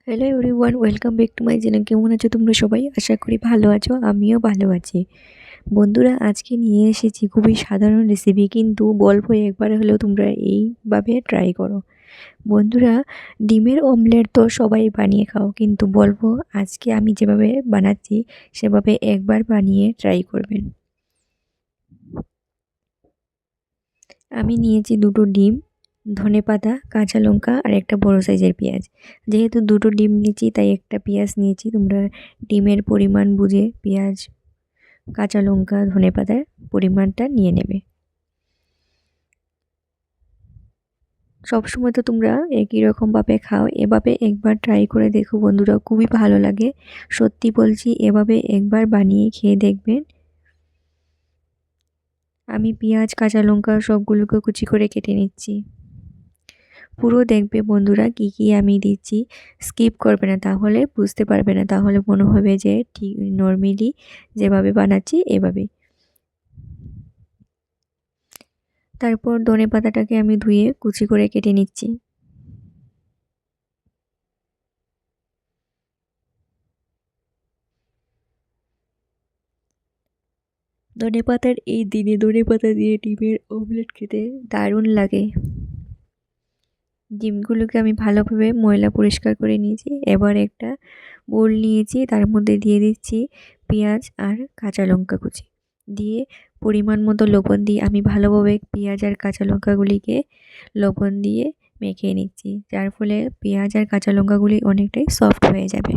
Hello everyone, welcome back to my channel. কেমন আছো তোমরা সবাই? আশা করি ভালো আছো, আমিও ভালো আছি। বন্ধুরা, আজকে নিয়ে এসেছি খুবই সাধারণ রেসিপি, কিন্তু বলবো একবার হলেও তোমরা এইভাবে ট্রাই করো। বন্ধুরা, ডিমের অমলেট তো সবাই বানিয়ে খাও, কিন্তু বলবো আজকে আমি যেভাবে বানাচ্ছি সেভাবে একবার বানিয়ে ট্রাই করবেন। আমি নিয়েছি দুটো ডিম, ধনেপাতা, কাঁচা লঙ্কা আর একটা বড় সাইজের পেঁয়াজ। যেহেতু দুটো ডিম নিয়েছি তাই একটা পেঁয়াজ নিয়েছি। তোমরা ডিমের পরিমাণ বুঝে পেঁয়াজ, কাঁচা লঙ্কা, ধনেপাতার পরিমাণটা নিয়ে নেবে। সবসময় তো তোমরা একই রকমভাবে খাও, এভাবে একবার ট্রাই করে দেখো বন্ধুরা, খুবই ভালো লাগে। সত্যি বলছি, এভাবে একবার বানিয়ে খেয়ে দেখবেন। আমি পেঁয়াজ, কাঁচা লঙ্কা সবগুলোকে কুচি করে কেটে নিচ্ছি। পুরো দেখবে বন্ধুরা কি কি আমি দিচ্ছি, স্কিপ করবে না, তাহলে বুঝতে পারবে না, তাহলে মনে হবে যে ঠিক নর্মালি যেভাবে বানাচ্ছি এভাবে। তারপর ধনে পাতাটাকে আমি ধুয়ে কুচি করে কেটে নিচ্ছি। ধনে পাতার এই দিনে ধনে পাতা দিয়ে ডিমের অমলেট খেতে দারুণ লাগে। ডিমগুলোকে আমি ভালোভাবে ময়লা পরিষ্কার করে নিয়েছি। এবার একটা বোল নিয়েছি, তার মধ্যে দিয়ে দিচ্ছি পেঁয়াজ আর কাঁচা লঙ্কা কুচি, দিয়ে পরিমাণ মতো লবণ দিয়ে আমি ভালোভাবে পেঁয়াজ আর কাঁচা লঙ্কাগুলিকে লবণ দিয়ে মেখে নিচ্ছি, যার ফলে পেঁয়াজ আর কাঁচা লঙ্কাগুলি অনেকটাই সফট হয়ে যাবে।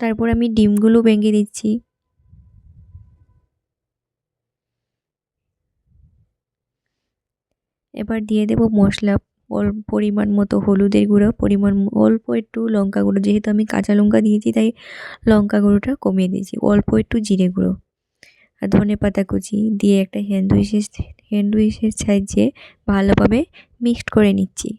তারপর আমি ডিমগুলো ভেঙে দিচ্ছি। এবার দিয়ে দেব মশলা, পরিমাণ মতো হলুদের গুঁড়ো, পরিমাণ অল্প একটু লঙ্কা গুঁড়ো, যেহেতু আমি কাঁচা লঙ্কা দিয়েছি তাই লঙ্কা গুঁড়োটা কমিয়ে দিয়েছি, অল্প একটু জিরে গুঁড়ো আর ধনে পাতা কুচি দিয়ে একটা হ্যান্ড উইচের সাহায্যে ভালোভাবে মিক্সড করে নিচ্ছি।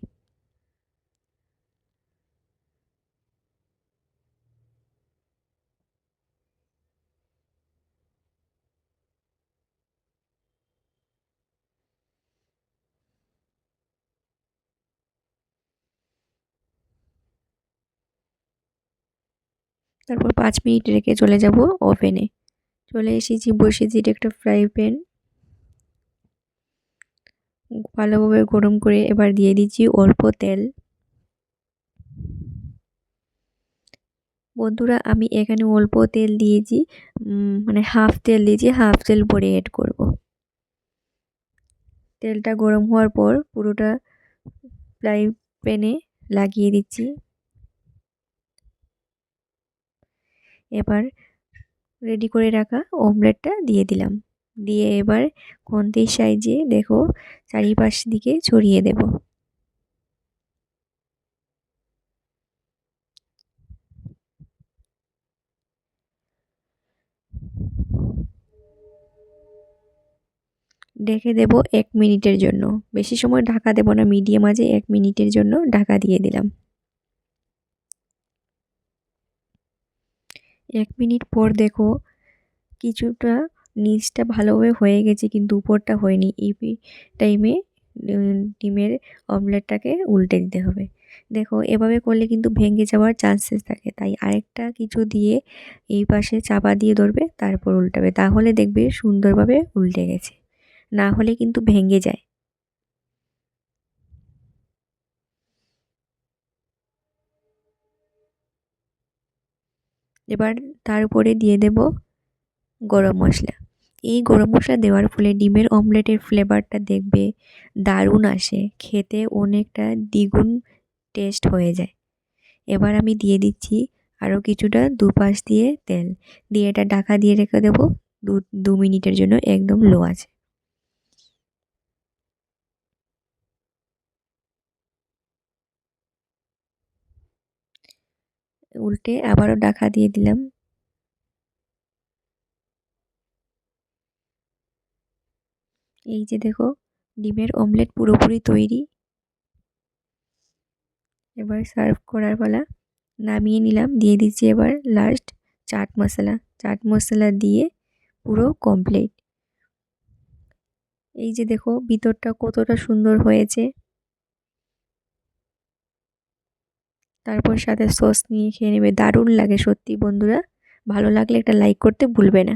তারপর 5 মিনিট রেখে চলে যাব ওভেনে। চলে এসেছি, বসিয়েছি একটা ফ্রাই প্যান, ভালোভাবে গরম করে এবার দিয়ে দিচ্ছি অল্প তেল। বন্ধুরা, আমি এখানে অল্প তেল দিয়েছি, মানে হাফ তেল দিয়েছি, হাফ তেল পরে অ্যাড করব। তেলটা গরম হওয়ার পর পুরোটা ফ্রাই প্যানে লাগিয়ে দিচ্ছি। এবার রেডি করে রাখা অমলেটটা দিয়ে দিলাম, দিয়ে এবার খুন্তির সাহায্যে দেখো চারিপাশ দিকে ছড়িয়ে দেব। ঢেকে দেব 1 মিনিটের জন্য। বেশি সময় ঢাকা দেব না, মিডিয়াম আঁচে 1 মিনিটের জন্য ঢাকা দিয়ে দিলাম। 1 মিনিট পর দেখো কিছুটা নিচটা ভালোভাবে হয়ে গেছে, কিন্তু উপরটা হয়নি। এই টাইমে ডিমের অমলেটটাকে উল্টে দিতে হবে। দেখো এভাবে করলে কিন্তু ভেঙে যাওয়ার চান্সেস থাকে, তাই আরেকটা কিছু দিয়ে এই পাশে চাপা দিয়ে ধরবে, তারপর উল্টাবে, তাহলে দেখবে সুন্দরভাবে উল্টে গেছে, না হলে কিন্তু ভেঙে যায়। এবার তার উপরে দিয়ে দেব গরম মশলা। এই গরম মশলা দেওয়ার ফলে ডিমের অমলেটের ফ্লেভারটা দেখবে দারুণ আসে, খেতে অনেকটা দ্বিগুণ টেস্ট হয়ে যায়। এবার আমি দিয়ে দিচ্ছি আরও কিছুটা দুপাশ দিয়ে তেল, দিয়ে এটা ঢাকা দিয়ে রেখে দেবো 2 মিনিটের জন্য, একদম লো আছে। উল্টে আবারও ঢাকা দিয়ে দিলাম। এই যে দেখো ডিমের অমলেট পুরোপুরি তৈরি। এবার সার্ভ করার পালা, নামিয়ে নিলাম, দিয়ে দিচ্ছি এবার লাস্ট চাট মশলা। চাট মশলা দিয়ে পুরো কমপ্লিট। এই যে দেখো ভিতরটা কতটা সুন্দর হয়েছে। তারপর সাথে সস নিয়ে খেয়ে নেবে, দারুণ লাগে সত্যি বন্ধুরা। ভালো লাগলে একটা লাইক করতে ভুলবে না।